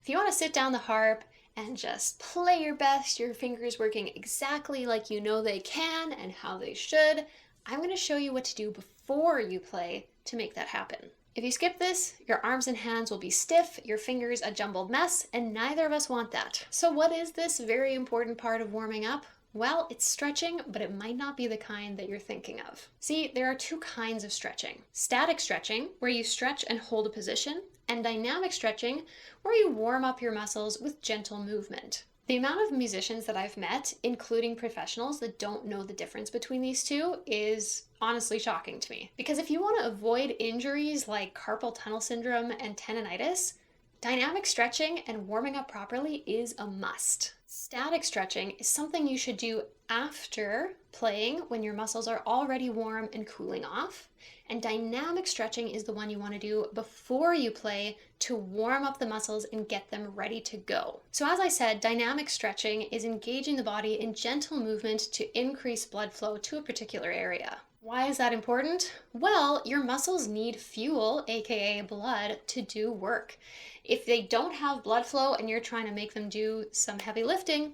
If you want to sit down the harp and just play your best, your fingers working exactly like you know they can and how they should, I'm going to show you what to do before you play to make that happen. If you skip this, your arms and hands will be stiff, your fingers a jumbled mess, and neither of us want that. So what is this very important part of warming up? Well, it's stretching, but it might not be the kind that you're thinking of. See, there are two kinds of stretching. Static stretching, where you stretch and hold a position, and dynamic stretching, where you warm up your muscles with gentle movement. The amount of musicians that I've met, including professionals that don't know the difference between these two, is honestly shocking to me. Because if you want to avoid injuries like carpal tunnel syndrome and tendonitis, dynamic stretching and warming up properly is a must. Static stretching is something you should do after playing when your muscles are already warm and cooling off. And dynamic stretching is the one you want to do before you play to warm up the muscles and get them ready to go. So as I said, dynamic stretching is engaging the body in gentle movement to increase blood flow to a particular area. Why is that important? Well, your muscles need fuel, aka blood, to do work. If they don't have blood flow and you're trying to make them do some heavy lifting,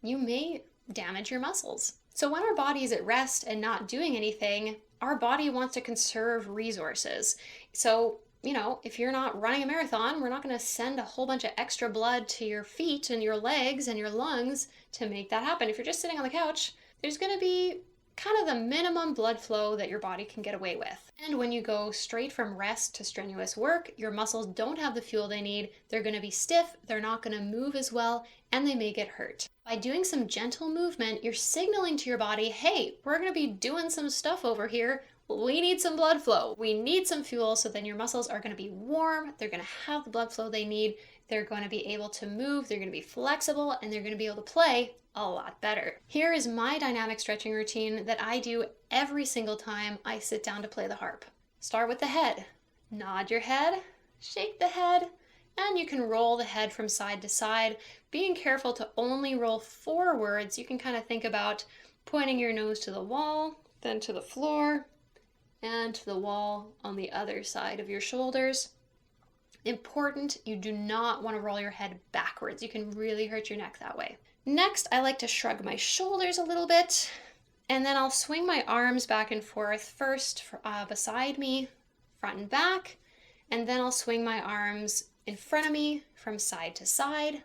you may damage your muscles. So when our body is at rest and not doing anything, our body wants to conserve resources. So, if you're not running a marathon, we're not going to send a whole bunch of extra blood to your feet and your legs and your lungs to make that happen. If you're just sitting on the couch, there's going to be kind of the minimum blood flow that your body can get away with. And when you go straight from rest to strenuous work, your muscles don't have the fuel they need. They're going to be stiff, they're not going to move as well, and they may get hurt. By doing some gentle movement, you're signaling to your body, hey, we're going to be doing some stuff over here. We need some blood flow. We need some fuel, so then your muscles are going to be warm. They're going to have the blood flow they need. They're going to be able to move. They're going to be flexible, and they're going to be able to play a lot better. Here is my dynamic stretching routine that I do every single time I sit down to play the harp. Start with the head. Nod your head, shake the head, and you can roll the head from side to side, being careful to only roll forwards. You can kind of think about pointing your nose to the wall, then to the floor, and to the wall on the other side of your shoulders. Important, you do not want to roll your head backwards. You can really hurt your neck that way. Next, I like to shrug my shoulders a little bit, and then I'll swing my arms back and forth, first beside me, front and back, and then I'll swing my arms in front of me from side to side.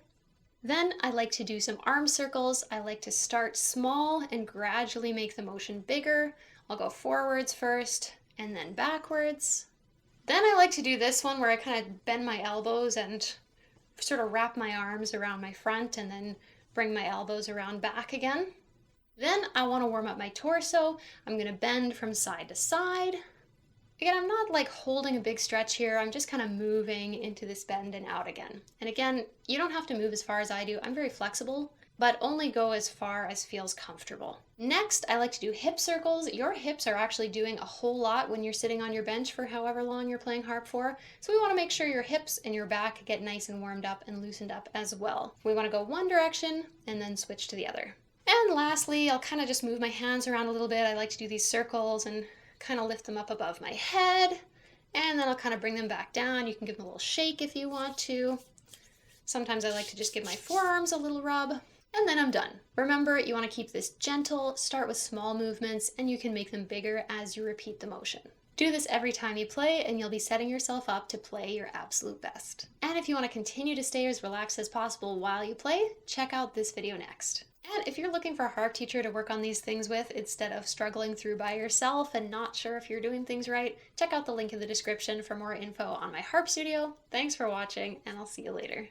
Then I like to do some arm circles. I like to start small and gradually make the motion bigger. I'll go forwards first and then backwards. Then I like to do this one where I kind of bend my elbows and sort of wrap my arms around my front and then bring my elbows around back again. Then I want to warm up my torso. I'm going to bend from side to side. Again, I'm not like holding a big stretch here. I'm just kind of moving into this bend and out again. And again, you don't have to move as far as I do. I'm very flexible, but only go as far as feels comfortable. Next, I like to do hip circles. Your hips are actually doing a whole lot when you're sitting on your bench for however long you're playing harp for. So we want to make sure your hips and your back get nice and warmed up and loosened up as well. We want to go one direction and then switch to the other. And lastly, I'll kind of just move my hands around a little bit. I like to do these circles and kind of lift them up above my head. And then I'll kind of bring them back down. You can give them a little shake if you want to. Sometimes I like to just give my forearms a little rub. And then I'm done. Remember, you want to keep this gentle, start with small movements, and you can make them bigger as you repeat the motion. Do this every time you play, and you'll be setting yourself up to play your absolute best. And if you want to continue to stay as relaxed as possible while you play, check out this video next. And if you're looking for a harp teacher to work on these things with instead of struggling through by yourself and not sure if you're doing things right, check out the link in the description for more info on my harp studio. Thanks for watching, and I'll see you later.